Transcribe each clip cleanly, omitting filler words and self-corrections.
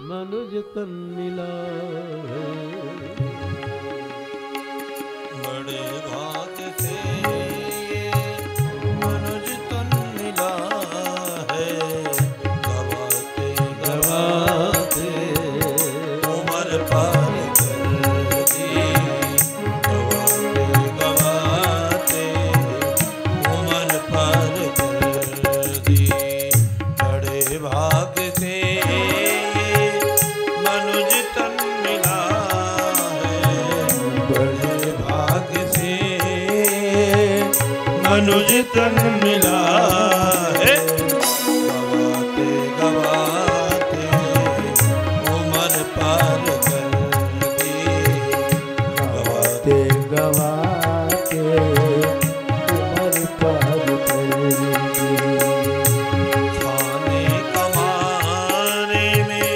मनुज तन मिला है, बड़े भाग से मनुज तन मिला है। गवाते गवाते उम्र पार कर दी, गवाते गवाते उम्र पार कर दी। बड़े भाग से मनुज तन मिला है, बड़े भाग से मनुज तन मिला है। गवाते गवाते उम्र पार कर दी, गवाते गवाते उम्र पार कर दी। खाने कमाने में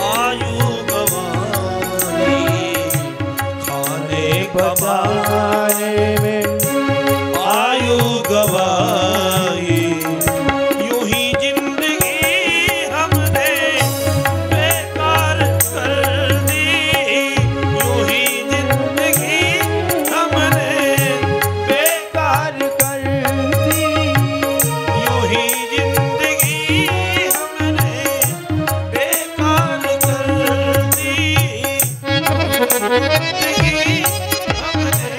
आयु गवाई, खाने बचाने में आयु गवाई। यूं ही जिंदगी हमने बेकार कर दी, यूं ही जिंदगी हमने बेकार कर दी, यूं ही जिंदगी हमने बेकार कर दी। जिंदगी हमने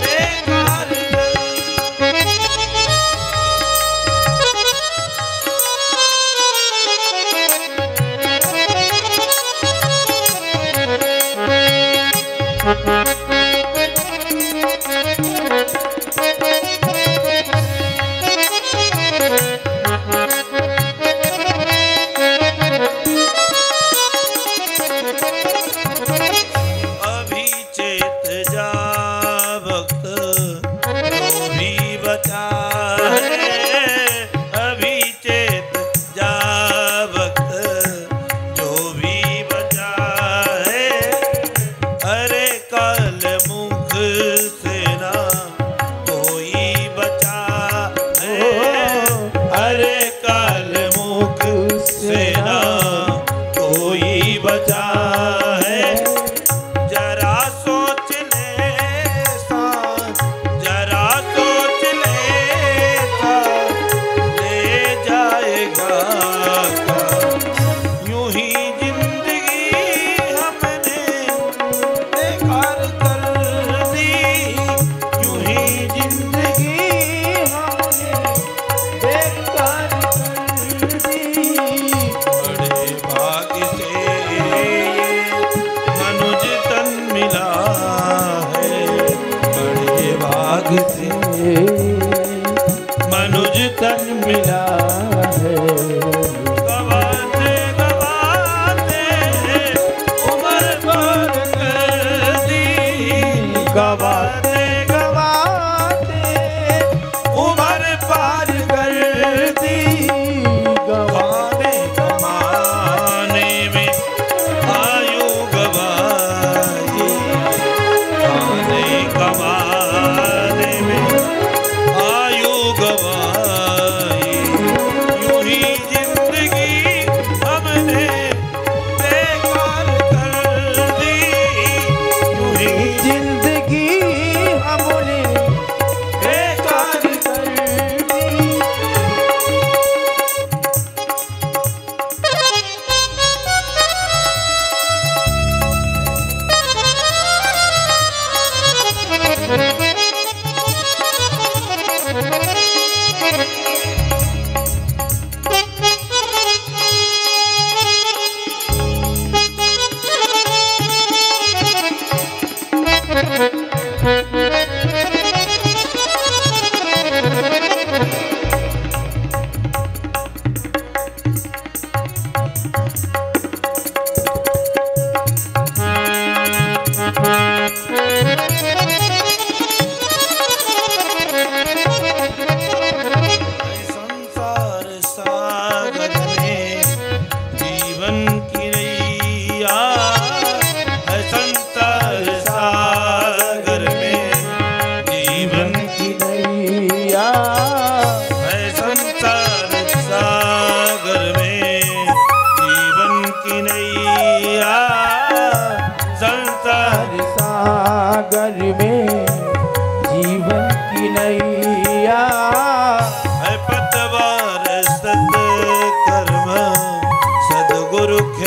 बेकार अभी चेत जा वक्त जो भी बचा है, अभी चेत जा वक्त जो भी बचा है। अरे काल मुख से ना कोई बचा है, अरे काल मुख से ना कोई बचा है। जरा सोच ले सांस, जरा सोच ले सांस, ले जाएगा यूं ही जिंदगी हमने बेकार कर दी, यूं ही जिंदगी हमने बेकार कर दी। बड़े भाग से मनुज तन मिला है, बड़े भाग से मनुज तन मिला है।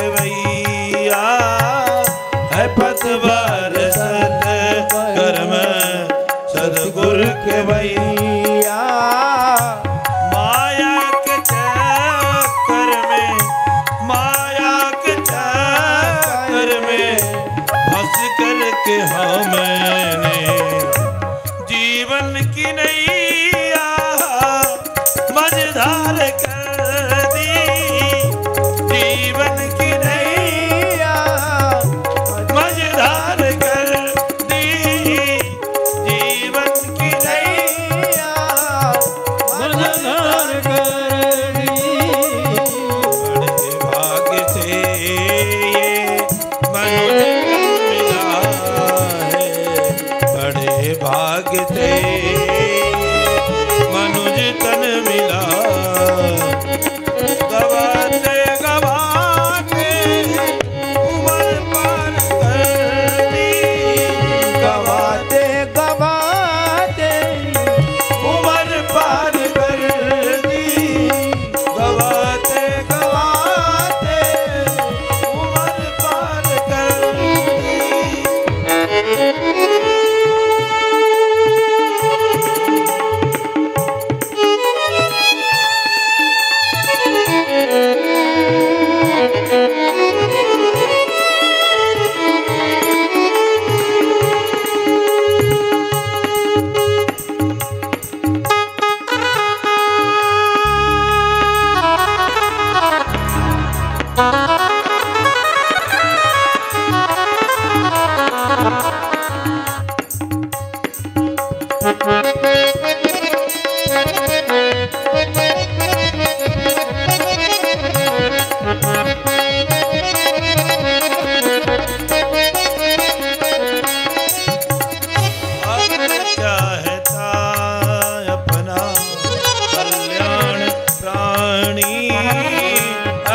खेवैया है पतवार सतकर्म सदगुरु खेवैया माया के चक्कर में फंस करके हमने जीवन की नैया मझधार कर दी जीवन की नैया मझधार कर दी जीवन की नैया मझधार कर दी बड़े भाग्य से ये मनुष्य मिला है बड़े भाग्य से मनुज तन मिला गवाते गवाते उम्र पार कर दी गवाते गवाते उम्र पार कर दी गवाते गवाते उम्र पार कर दी अगर चाहता अपना कल्याण प्राणी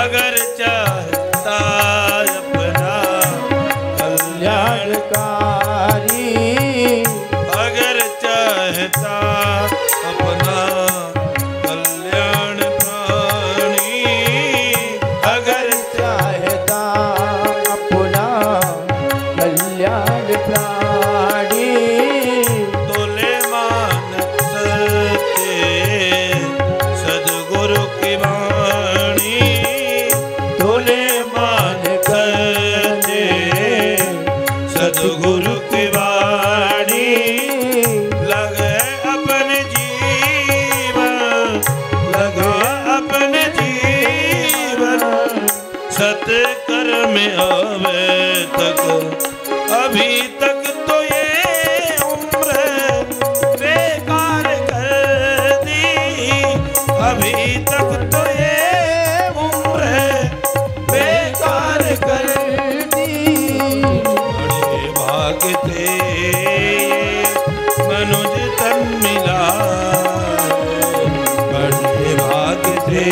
अगर चाहता अपना कल्याण कारी अगर चाहता अपना कल्याण प्राणी अगर चाहता अपना कल्याण प्राणी तोले मान सत्य सदगुरु की वाणी तोले मान सत्य सदगुरु की वाणी लगे अपने जीवन सत्कर्म में आवे तक अभी तक तो ये उम्र बेकार कर दी अभी तक तो ये उम्र बेकार कर दी बड़े भाग्य थे मनुज तन मिला बड़े भाग्य थे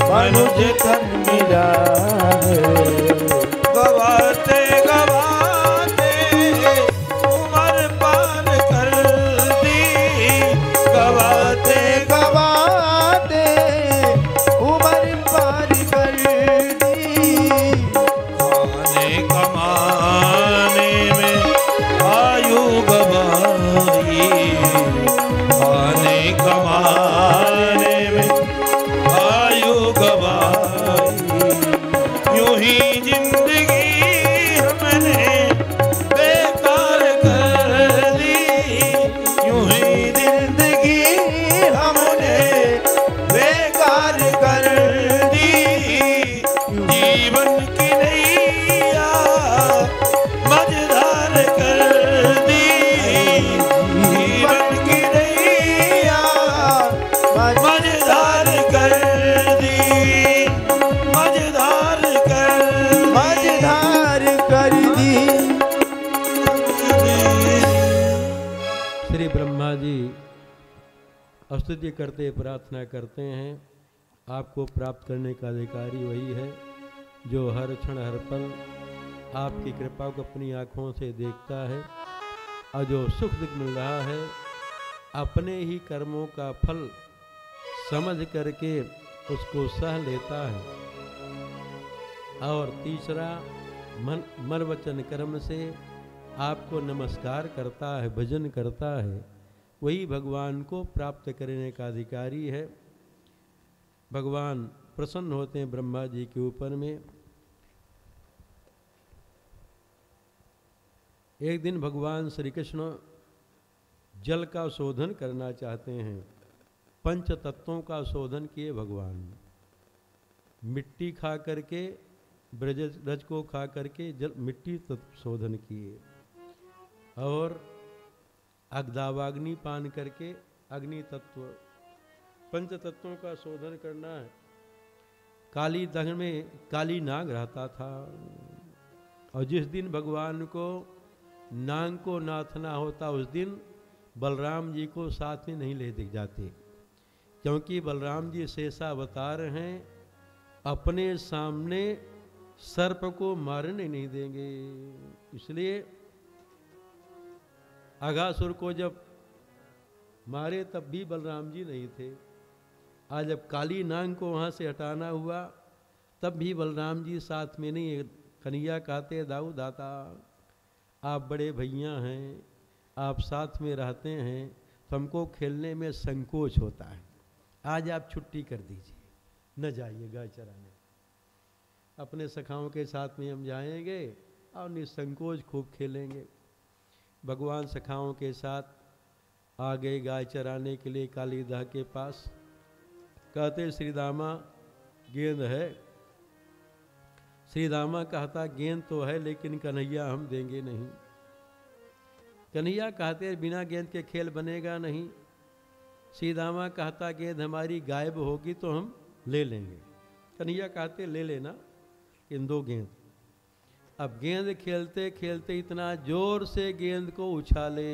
मनुज तन मिला गवाते गवाते उम्र पार कर दी गवाते गवाते उम्र पार कर दी खाने कमाने में आयु गवाई खाने कमाने में आयु गवाई यूं ही जिंदगी हमने बेकार कर दी यूं ही जिंदगी हमने बेकार कर दी जीवन की नैया मझधार कर दी जीवन की नैया मझधार कर दी मझधार कर दी श्री ब्रह्मा जी स्तुति करते प्रार्थना करते हैं आपको प्राप्त करने का अधिकारी वही है जो हर क्षण हर पल आपकी कृपा को अपनी आँखों से देखता है और जो सुख दुख मिल रहा है अपने ही कर्मों का फल समझ करके उसको सह लेता है। और तीसरा मन वचन कर्म से आपको नमस्कार करता है, भजन करता है, वही भगवान को प्राप्त करने का अधिकारी है। भगवान प्रसन्न होते हैं ब्रह्मा जी के ऊपर में। एक दिन भगवान श्री कृष्ण जल का शोधन करना चाहते हैं। पंच तत्वों का शोधन किए भगवान। मिट्टी खा करके, ब्रज रज को खा करके जल मिट्टी तत्व शोधन किए, और अग्दावाग्नि पान करके अग्नि तत्व, पंच तत्वों का शोधन करना है। काली दह में काली नाग रहता था, और जिस दिन भगवान को नाग को नाथना होता उस दिन बलराम जी को साथ में नहीं ले दिख जाते, क्योंकि बलराम जी शेषावतार हैं, अपने सामने सर्प को मारने नहीं देंगे। इसलिए अघासुर को जब मारे तब भी बलराम जी नहीं थे। आज जब काली नाग को वहाँ से हटाना हुआ तब भी बलराम जी साथ में नहीं। कन्हैया कहते दाऊ दाता आप बड़े भैया हैं, आप साथ में रहते हैं तो हमको खेलने में संकोच होता है, आज आप छुट्टी कर दीजिए, न जाइए गाय चराने। अपने सखाओं के साथ में हम जाएंगे और निसंकोच खूब खेलेंगे। भगवान सखाओं के साथ आ गए गाय चराने के लिए कालीदह के पास। कहते श्री दामा गेंद है। श्री दामा कहता गेंद तो है लेकिन कन्हैया हम देंगे नहीं। कन्हैया कहते बिना गेंद के खेल बनेगा नहीं। श्री दामा कहता गेंद हमारी गायब होगी तो हम ले लेंगे। कन्हैया कहते ले लेना इन दो गेंद। अब गेंद खेलते खेलते इतना जोर से गेंद को उछाले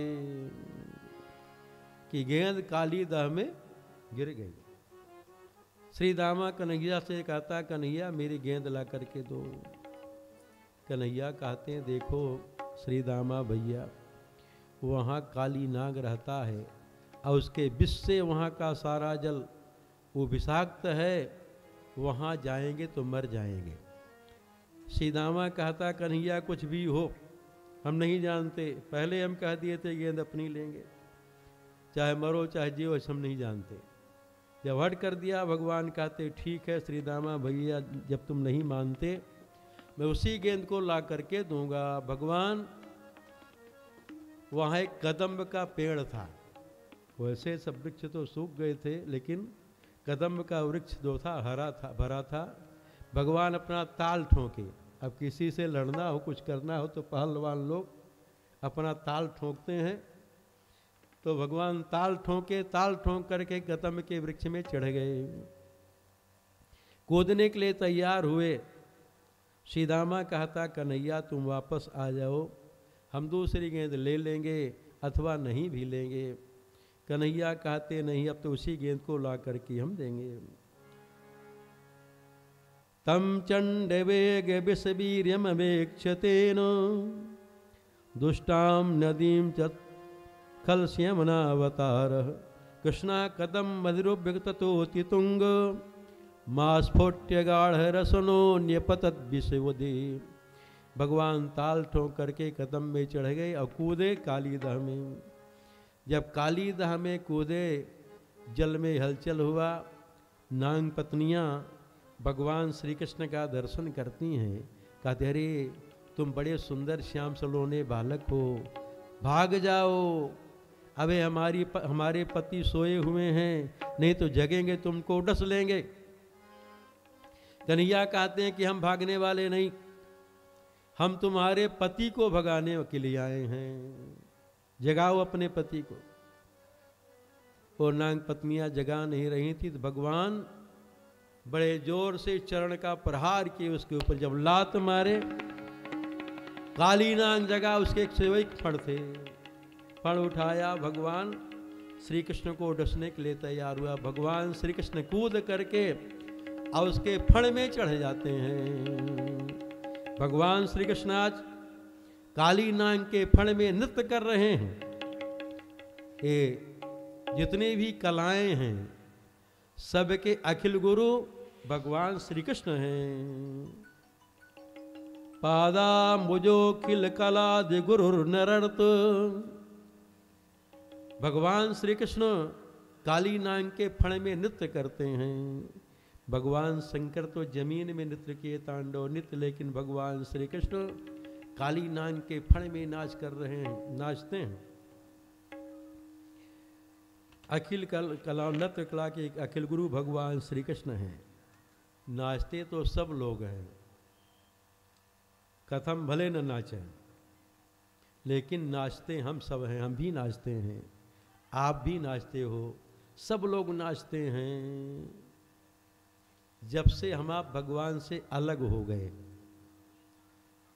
कि गेंद काली दह में गिर गई। श्री दामा कन्हैया से कहता कन्हैया मेरी गेंद ला करके दो। कन्हैया कहते हैं देखो श्री दामा भैया, वहाँ काली नाग रहता है और उसके विष से वहाँ का सारा जल वो विषाक्त है, वहाँ जाएंगे तो मर जाएंगे। श्री दामा कहता कन्हैया कुछ भी हो हम नहीं जानते, पहले हम कह दिए थे गेंद अपनी लेंगे, चाहे मरो चाहे जियो हम नहीं जानते। जब हट कर दिया भगवान कहते ठीक है श्री दामा भैया, जब तुम नहीं मानते मैं उसी गेंद को ला करके दूंगा। भगवान वहाँ एक कदम्ब का पेड़ था, वैसे सब वृक्ष तो सूख गए थे लेकिन कदम्ब का वृक्ष जो था हरा था, भरा था। भगवान अपना ताल ठोंके। अब किसी से लड़ना हो कुछ करना हो तो पहलवान लोग अपना ताल ठोंकते हैं, तो भगवान ताल ठोंके, ताल ठोंक करके कदम्ब के वृक्ष में चढ़ गए। कूदने के लिए तैयार हुए। श्री दामा कहता कन्हैया तुम वापस आ जाओ, हम दूसरी गेंद ले लेंगे अथवा नहीं भी लेंगे। कन्हैया कहते नहीं, अब तो उसी गेंद को ला करके हम देंगे। तम चंड वेग विषवीर्यमवेक्षतेन दुष्टाम नदीम च खलस्यमनावतार कृष्णा कदम मधुरुभ्यक्ततोति तुंग मास्फोट्य गाढ़ रसनो न्यपतत विषवदे। भगवान ताल ठोंक करके कदम में चढ़ गए और कूदे कालीदह में। जब कालीदह में कूदे जल में हलचल हुआ। नाग पत्नियां भगवान श्री कृष्ण का दर्शन करती हैं, कहते अरे तुम बड़े सुंदर श्याम सलोने बालक हो, भाग जाओ, अबे हमारे पति सोए हुए हैं, नहीं तो जगेंगे तुमको डस लेंगे। कन्हैया कहते हैं कि हम भागने वाले नहीं, हम तुम्हारे पति को भगाने के लिए आए हैं, जगाओ अपने पति को। और नाग पत्नियां जगा नहीं रही थी तो भगवान बड़े जोर से चरण का प्रहार किए उसके ऊपर। जब लात मारे काली नाग जगा, उसके एक सेवक फण थे, फण उठाया, भगवान श्री कृष्ण को डसने के लिए तैयार हुआ। भगवान श्री कृष्ण कूद करके और उसके फण में चढ़ जाते हैं। भगवान श्री कृष्ण आज काली नाग के फण में नृत्य कर रहे हैं। ये जितने भी कलाएं हैं सबके अखिल गुरु भगवान श्री कृष्ण हैं। पादा मुजो खिल कलाद गुरुर नरत। भगवान श्री कृष्ण काली नाग के फण में नृत्य करते हैं। भगवान शंकर तो जमीन में नृत्य किए तांडव नृत्य, लेकिन भगवान श्री कृष्ण काली नाग के फण में नाच कर रहे हैं, नाचते हैं। अखिल कला नृत्य कला के अखिल गुरु भगवान श्री कृष्ण हैं। नाचते तो सब लोग हैं, कथम भले न नाचें, लेकिन नाचते हम सब हैं। हम भी नाचते हैं, आप भी नाचते हो, सब लोग नाचते हैं। जब से हम आप भगवान से अलग हो गए,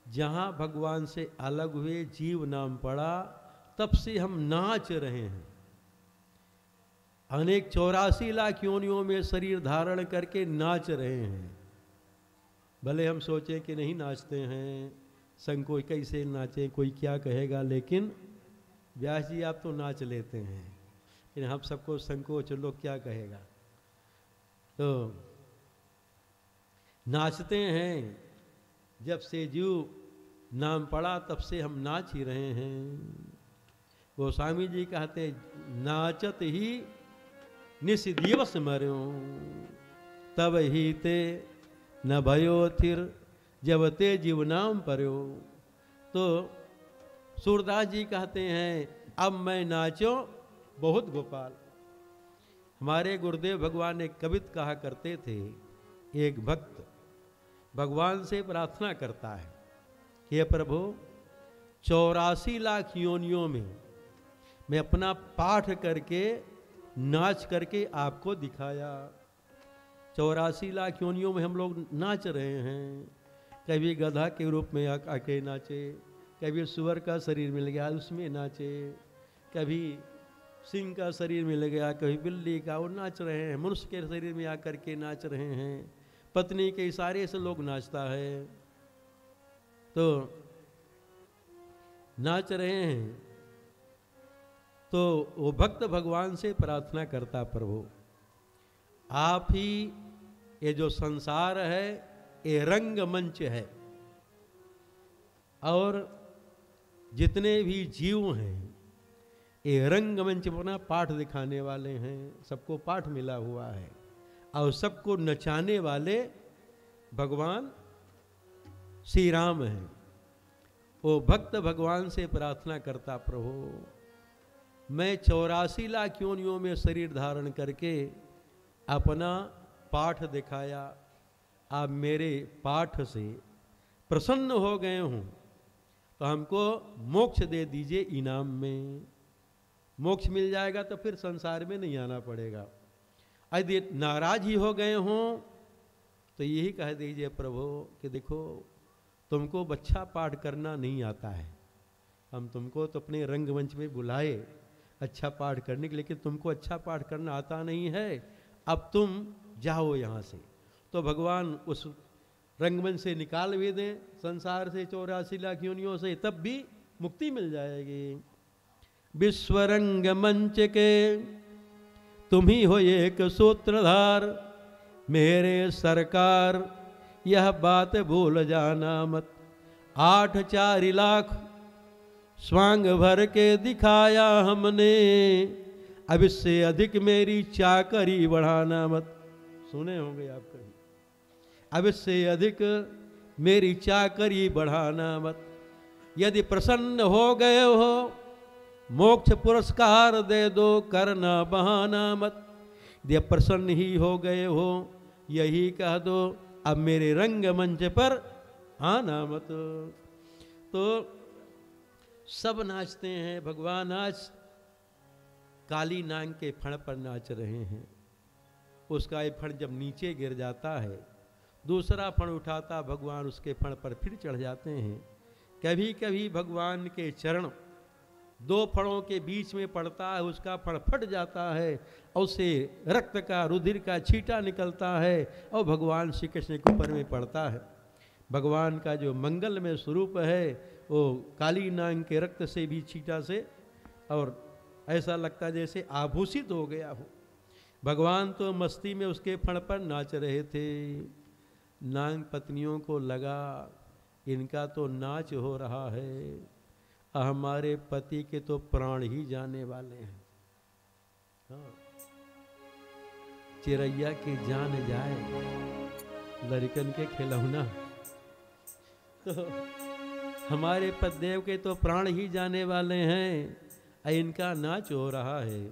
जहाँ भगवान से अलग हुए, जीव नाम पड़ा, तब से हम नाच रहे हैं। अनेक 84 लाख योनियों में शरीर धारण करके नाच रहे हैं। भले हम सोचें कि नहीं नाचते हैं, संकोच कैसे नाचें, कोई क्या कहेगा, लेकिन व्यास जी आप तो नाच लेते हैं, लेकिन हम सबको संकोच, लोग क्या कहेगा। तो नाचते हैं, जब से जीव नाम पड़ा तब से हम नाच ही रहे हैं। गोस्वामी जी कहते नाचत ही निस दिवस मर्यो, तब ही ते न भयो थिर जब ते जीव नाम पर्यो। तो सूरदास जी कहते हैं अब मैं नाचो बहुत गोपाल। हमारे गुरुदेव भगवान एक कवित कहा करते थे, एक भक्त भगवान से प्रार्थना करता है, हे प्रभु 84 लाख योनियों में मैं अपना पाठ करके नाच करके आपको दिखाया। 84 लाख योनियों में हम लोग नाच रहे हैं। कभी गधा के रूप में आके नाचे, कभी सुअर का शरीर मिल गया उसमें नाचे, कभी सिंह का शरीर मिल गया, कभी बिल्ली का, वो नाच रहे हैं। मनुष्य के शरीर में आकर के नाच रहे हैं। पत्नी के इशारे से लोग नाचता है, तो नाच रहे हैं। तो वो भक्त भगवान से प्रार्थना करता, प्रभु आप ही, ये जो संसार है ये रंग मंच है, और जितने भी जीव हैं ये रंग मंच अपना पाठ दिखाने वाले हैं। सबको पाठ मिला हुआ है, और सबको नचाने वाले भगवान श्री राम हैं। वो भक्त भगवान से प्रार्थना करता, प्रभु मैं 84 लाख योनियों में शरीर धारण करके अपना पाठ दिखाया, आप मेरे पाठ से प्रसन्न हो गए हूँ, तो हमको मोक्ष दे दीजिए इनाम में। मोक्ष मिल जाएगा तो फिर संसार में नहीं आना पड़ेगा। यदि नाराज ही हो गए हों तो यही कह दीजिए प्रभु कि देखो तुमको अच्छा पाठ करना नहीं आता है, हम तुमको तो अपने रंगमंच में बुलाए अच्छा पाठ करने के लिए, लेकिन तुमको अच्छा पाठ करना आता नहीं है, अब तुम जाओ यहाँ से। तो भगवान उस रंगमंच से निकाल भी दें, संसार से 84 लाख योनियों से, तब भी मुक्ति मिल जाएगी। विश्व रंग मंच के तुम ही हो एक सूत्रधार, मेरे सरकार यह बात भूल जाना मत। 8-4 लाख स्वांग भर के दिखाया हमने, अब इससे अधिक मेरी चाकरी बढ़ाना मत। सुने होंगे आप कहीं, अब इससे अधिक मेरी चाकरी बढ़ाना मत। यदि प्रसन्न हो गए हो मोक्ष पुरस्कार दे दो, करना बहाना मत। यदि प्रसन्न ही हो गए हो यही कह दो, अब मेरे रंग मंच पर आना मत। तो सब नाचते हैं, भगवान आज काली नाग के फण पर नाच रहे हैं। उसका ये फण जब नीचे गिर जाता है, दूसरा फण उठाता भगवान उसके फण पर फिर चढ़ जाते हैं। कभी कभी भगवान के चरण 2 फणों के बीच में पड़ता है, उसका फण फट जाता है और उससे रक्त का, रुधिर का छींटा निकलता है और भगवान श्री कृष्ण के ऊपर में पड़ता है। भगवान का जो मंगलमय स्वरूप है वो काली नाग के रक्त से भी छींटा से, और ऐसा लगता जैसे आभूषित हो गया हो। भगवान तो मस्ती में उसके फण पर नाच रहे थे। नाग पत्नियों को लगा इनका तो नाच हो रहा है, हमारे पति के तो प्राण ही जाने वाले हैं। हाँ। चिरैया की जान जाए, लड़कन के खिलौना। तो हमारे पतिदेव के तो प्राण ही जाने वाले हैं, इनका नाच हो रहा है।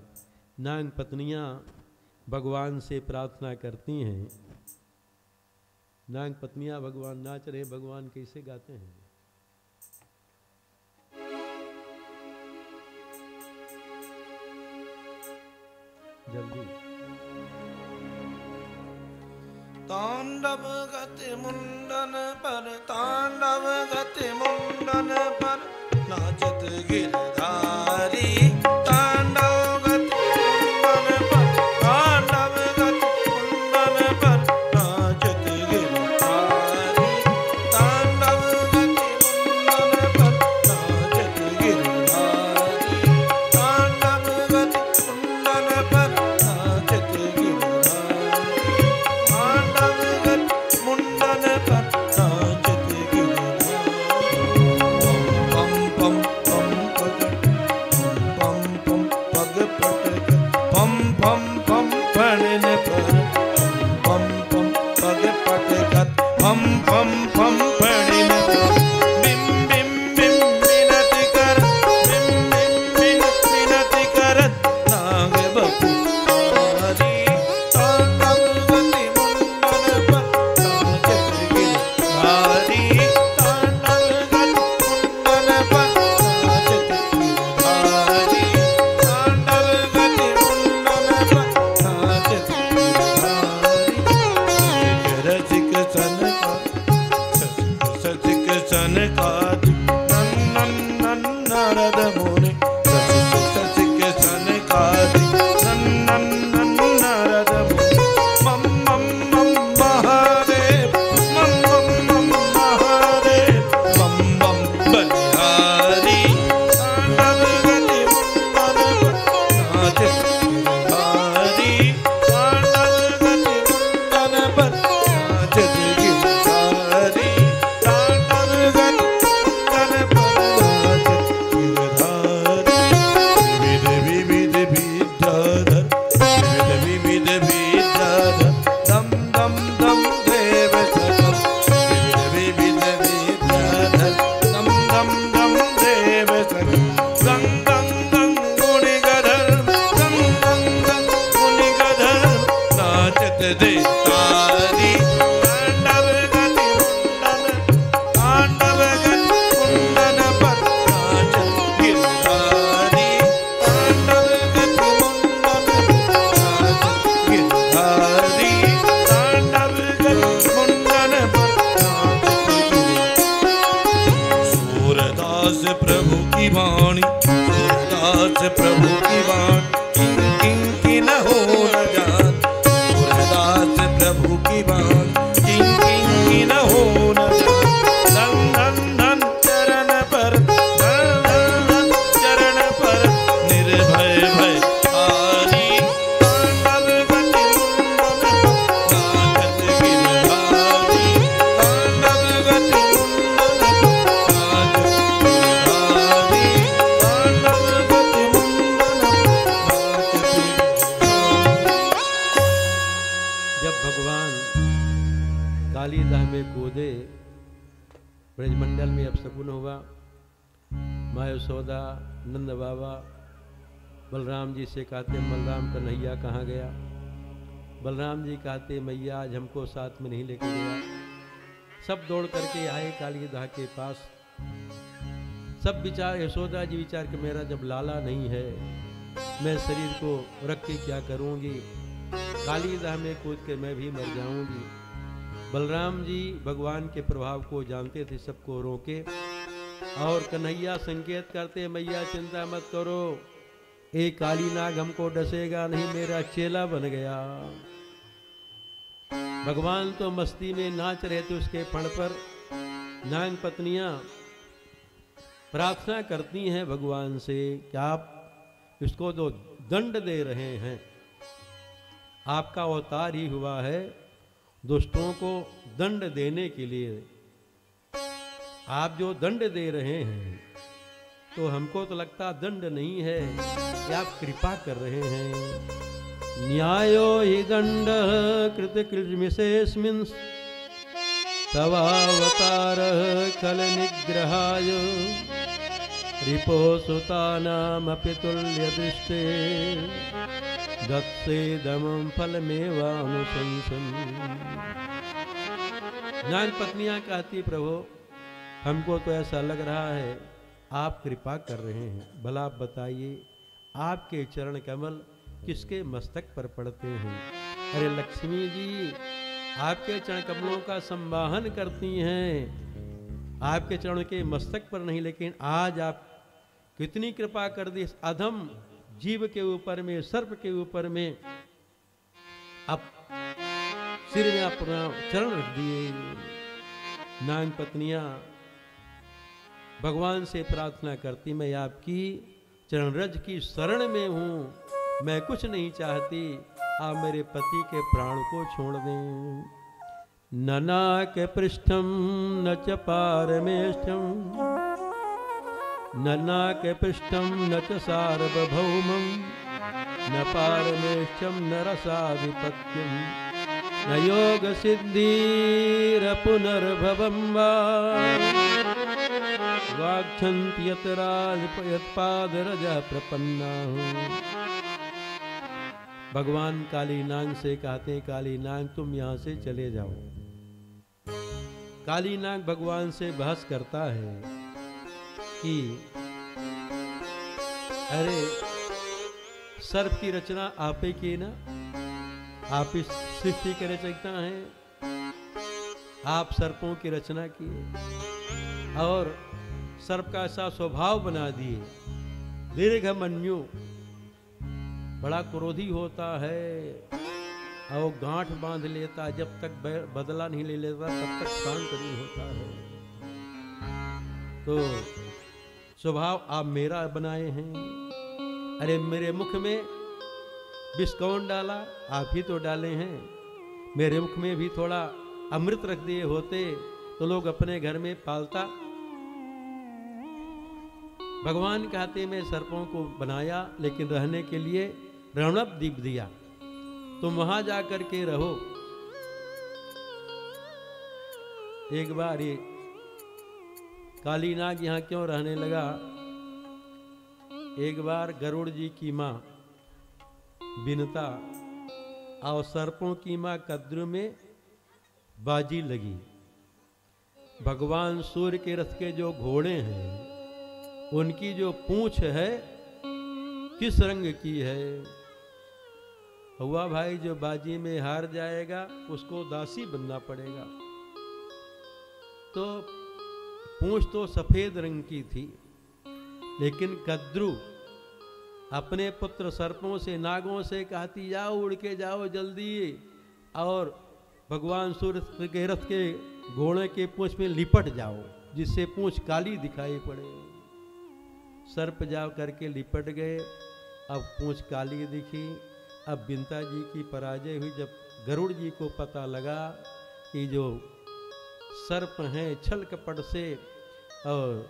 नाग पत्नियां भगवान से प्रार्थना करती हैं। नाग पत्नियां भगवान नाच रहे, भगवान कैसे गाते हैं? जल्दी। तांडव गति मुंडन पर, तांडव गति मुंडन पर नाचत गिरधारी। तांडव गति मुंडन पर, तांडव गति मुंडन पर नाचत गिरधारी। तांडव गति मुंडन पर नाचत गिरधारी। तांडव गति मुंडन पर नाचत गिरधारी। तांडव गति मुंडन पर नाचत गिरधारी। पम पम पम पग पटक, पम पम पम पड़न पर, पम पम पग पटक, पम पम पम पड़न पर। बिम बिम बिम विनति कर, बिम बिम बिम विनति करत नाग बपुआरी। तांडव गति मुंडन पर नाचत गिरधारी। तांडव गति मुंडन पर नाचत गिरधारी। तांडव गति मुंडन पर नाचत गिरधारी। रसिक सनक सनकादि नन्नन नारद मुनि। रसिक सनकादि नन्नन नारद मुनि। मम मम मम महादेव, मम मम मम महादेव, मम मम बलिहारी। तांडव गति मुंडन पर नाचत गिरधारी। तांडव गति मुंडन पर नाचत गिरधारी। तांडव गति मुंडन पर नाचत गिरधारी। विविध विविध विद्याधर, विविध विविध विद्याधर, दम दम दम देव सकल। विविध विविध विद्याधर, दम दम दम देव सकल। गंग गंग गंग गुणिगधर, गंग गंग गंग गुणिगधर नाचत देतारी। तांडव गति मुंडन, तांडव गति मुंडन पर नाचत गिरधारी। तांडव गति मुंडन पर नाचत गिरधारी। तांडव गति मुंडन पर नाचत गिरधारी। सूरदास प्रभु की वाणी, सूरदास प्रभु की वाणी, किं किं की न हो न जान। सूरदास प्रभु की वाणी, किं किं की न हो न जान। धन धन धन चरण पर, धन धन धन चरण पर निर्भय भय हारी। तांडव गति मुंडन पर नाचत गिरधारी। तांडव गति मुंडन पर नाचत गिरधारी। तांडव गति मुंडन पर नाचत गिरधारी। जब भगवान कालीदाह में कूदे, ब्रजमंडल में अपशकुन हुआ। माँ यशोदा, नंद बाबा बलराम जी से कहते, बलराम कन्हैया कहाँ गया? बलराम जी कहते, मैया आज हमको साथ में नहीं लेके गया। सब दौड़ करके आए कालीदाह के पास। सब विचार, यशोदा जी विचार कि मेरा जब लाला नहीं है, मैं शरीर को रख के क्या करूँगी? कालीदाह में कूद के मैं भी मर जाऊंगी। बलराम जी भगवान के प्रभाव को जानते थे, सबको रोके और कन्हैया संकेत करते, मैया चिंता मत करो, एक काली नाग हमको डसेगा नहीं, मेरा चेला बन गया। भगवान तो मस्ती में नाच रहे थे उसके फण पर। नाग पत्नियां प्रार्थना करती हैं भगवान से कि आप इसको तो दंड दे रहे हैं, आपका अवतार ही हुआ है दुष्टों को दंड देने के लिए। आप जो दंड दे रहे हैं तो हमको तो लगता दंड नहीं है, ये आप कृपा कर रहे हैं। न्यायो हि दंड कृत कृमिशेस्मिन् तवावतार कल निग्रहाय रिपो सुतानामपि तुल्य दृष्टे दत्सेदमं फलमेवानुशंसन्। नाग पत्नियां कहती प्रभु हमको तो ऐसा लग रहा है आप कृपा कर रहे हैं, भला आप बताइए आपके चरण कमल किसके मस्तक पर पड़ते हैं? अरे लक्ष्मी जी आपके चरण कमलों का संवाहन करती हैं, आपके चरण के मस्तक पर नहीं, लेकिन आज आप कितनी कृपा कर दी इस अधम जीव के ऊपर में, सर्प के ऊपर में, आप सिर में अपना चरण रख दिए। नाग पत्नियां भगवान से प्रार्थना करती मैं आपकी चरण रज की शरण में हूं, मैं कुछ नहीं चाहती, आप मेरे पति के प्राण को छोड़ दें। न नाक पृष्ठम न च पारमेष्ठम, न नाक पृष्ठम न च सार्वभौमम, न पारमेष्ठम न रसाधिपत्यम, न योग सिद्धिर पुनर्भवम वा वाक्षन्ति यत्पादरजा प्रपन्ना। भगवान काली नाग से कहते हैं काली नाग तुम यहां से चले जाओ। काली नाग भगवान से बहस करता है कि अरे सर्प की रचना आप ही की ना, आप इस सृष्टि के रचयिता हैं, आप सर्पों की रचना किए और सर्प का ऐसा स्वभाव बना दिए। दीर्घमन्यु बड़ा क्रोधी होता है और गांठ बांध लेता, जब तक बदला नहीं ले लेता तब तक शांत नहीं होता है। तो स्वभाव आप मेरा बनाए हैं। अरे मेरे मुख में विष कौन डाला? आप ही तो डाले हैं। मेरे मुख में भी थोड़ा अमृत रख दिए होते तो लोग अपने घर में पालता। भगवान कहते मैं सर्पों को बनाया लेकिन रहने के लिए रणद्वीप दिया, तुम वहां जाकर के रहो। एक बार ये काली नाग यहां क्यों रहने लगा? एक बार गरुड़ जी की मां बिनता और सर्पों की मां कद्रु में बाजी लगी। भगवान सूर्य के रथ के जो घोड़े हैं उनकी जो पूंछ है किस रंग की है? हुआ भाई जो बाजी में हार जाएगा उसको दासी बनना पड़ेगा। तो पूंछ तो सफेद रंग की थी, लेकिन कद्रु अपने पुत्र सर्पों से नागों से कहती जाओ उड़ के जाओ जल्दी, और भगवान सूर्य के रथ के घोड़े के पूंछ में लिपट जाओ जिससे पूंछ काली दिखाई पड़े। सर्प जा करके लिपट गए, अब पूंछ काली दिखी। अब बिनता जी की पराजय हुई। जब गरुड़ जी को पता लगा कि जो सर्प हैं छल कपट से और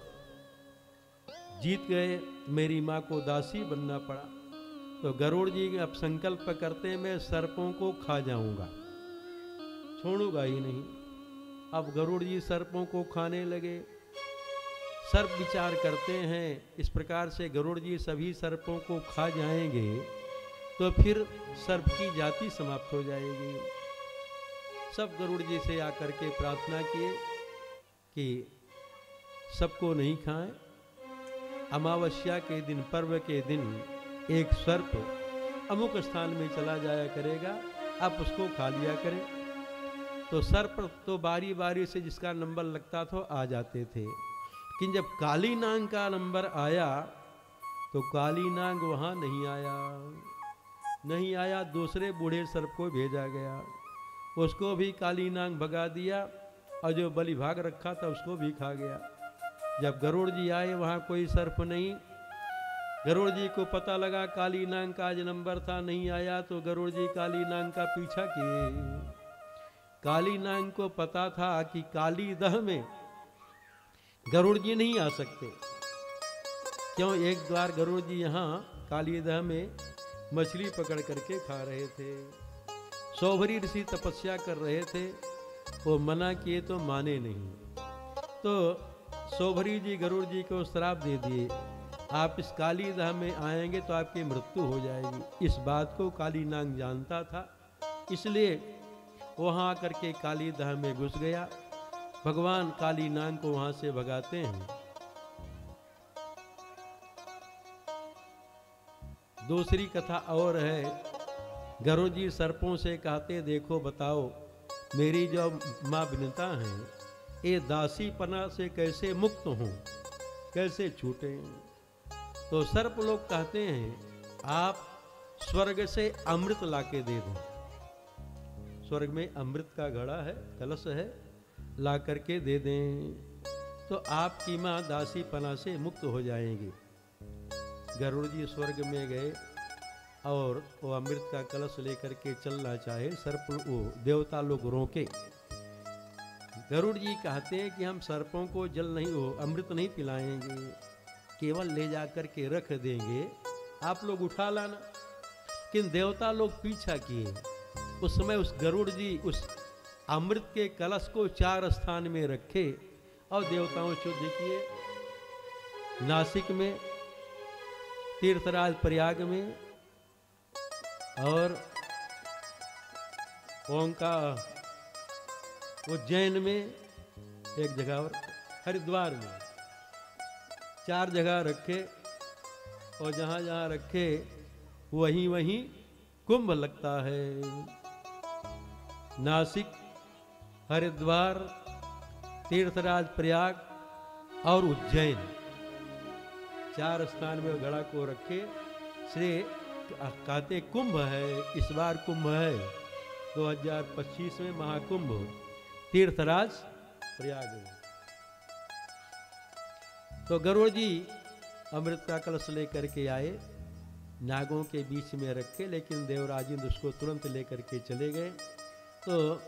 जीत गए, मेरी माँ को दासी बनना पड़ा, तो गरुड़ जी अब संकल्प करते मैं सर्पों को खा जाऊंगा, छोड़ूंगा ही नहीं। अब गरुड़ जी सर्पों को खाने लगे। सर्प विचार करते हैं इस प्रकार से गरुड़ जी सभी सर्पों को खा जाएंगे तो फिर सर्प की जाति समाप्त हो जाएगी। सब गरुड़ जी से आकर के प्रार्थना किए कि सबको नहीं खाएं। अमावस्या के दिन, पर्व के दिन एक सर्प अमुक स्थान में चला जाया करेगा, आप उसको खा लिया करें। तो सर्प तो बारी बारी से जिसका नंबर लगता था आ जाते थे, लेकिन जब काली नाग का नंबर आया तो काली नाग वहां नहीं आया। दूसरे बूढ़े सर्प को भेजा गया, उसको भी काली नाग भगा दिया और जो बलि भाग रखा था उसको भी खा गया। जब गरुड़ जी आए वहां कोई सर्प नहीं। गरुड़ जी को पता लगा काली नाग का आज नंबर था, नहीं आया, तो गरुड़ जी काली नाग का पीछा किए। काली नाग को पता था कि काली दह में गरुड़ जी नहीं आ सकते। क्यों? एक बार गरुड़ जी यहाँ कालीदह में मछली पकड़ करके खा रहे थे। सौभरी ऋषि तपस्या कर रहे थे, वो मना किए तो माने नहीं। तो सौभरी जी गरुड़ जी को श्राप दे दिए, आप इस कालीदह में आएंगे तो आपकी मृत्यु हो जाएगी। इस बात को काली नाग जानता था, इसलिए वहाँ आकर के कालीदह में घुस गया। भगवान काली नाग को वहाँ से भगाते हैं। दूसरी कथा और है, गरुड़ जी सर्पों से कहते, देखो बताओ मेरी जो माँ विनता है, ये दासीपना से कैसे मुक्त हों, कैसे छूटें? तो सर्प लोग कहते हैं, आप स्वर्ग से अमृत लाके दे दो। स्वर्ग में अमृत का घड़ा है, कलश है, ला करके दे दें तो आपकी माँ दासीपना से मुक्त हो जाएंगी। गरुड़ जी स्वर्ग में गए और वो अमृत का कलश लेकर के चलना चाहे, सर्प वो देवता लोग रोके। गरुड़ जी कहते हैं कि हम सर्पों को जल नहीं, वो अमृत नहीं पिलाएंगे, केवल ले जा कर के रख देंगे, आप लोग उठा लाना। लेकिन देवता लोग पीछा किए। उस समय उस गरुड़ जी उस अमृत के कलश को 4 स्थान में रखे और देवताओं शुद्ध किए। नासिक में, तीर्थराज प्रयाग में, और ओंकार उज्जैन में एक जगह, और हरिद्वार में 4 जगह रखे। और जहाँ जहाँ रखे वहीं वहीं कुंभ लगता है। नासिक, हरिद्वार, तीर्थराज प्रयाग और उज्जैन, 4 स्थान में घड़ा को रखे से कहते कुंभ है। इस बार कुंभ है 2025 में महाकुंभ तीर्थराज प्रयाग में। तो गरुड़ जी अमृत का कलश लेकर के आए, नागों के बीच में रखे, लेकिन देवराज इंद्र उसको तुरंत लेकर के चले गए। तो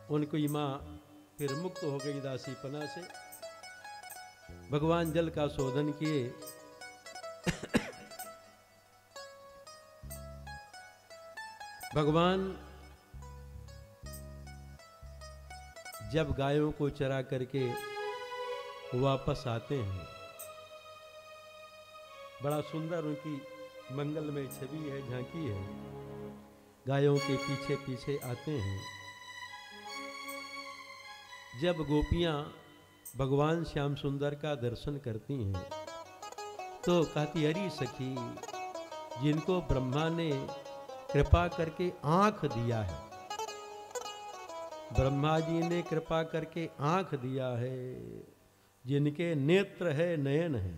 उनकी माँ फिर मुक्त हो गई दासीपना से। भगवान जल का शोधन किए। भगवान जब गायों को चरा करके वापस आते हैं, बड़ा सुंदर उनकी मंगलमय छवि है, झांकी है। गायों के पीछे पीछे आते हैं। जब गोपियां भगवान श्याम सुंदर का दर्शन करती हैं तो कहती, हरी सखी, जिनको ब्रह्मा ने कृपा करके आंख दिया है, ब्रह्मा जी ने कृपा करके आंख दिया है, जिनके नेत्र है, नयन है,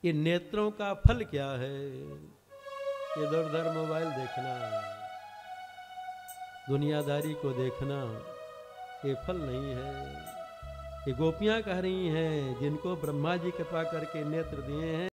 ये नेत्रों का फल क्या है? इधर उधर मोबाइल देखना, दुनियादारी को देखना, ये फल नहीं है। ये गोपियां कह रही हैं, जिनको ब्रह्मा जी कृपा करके नेत्र दिए हैं,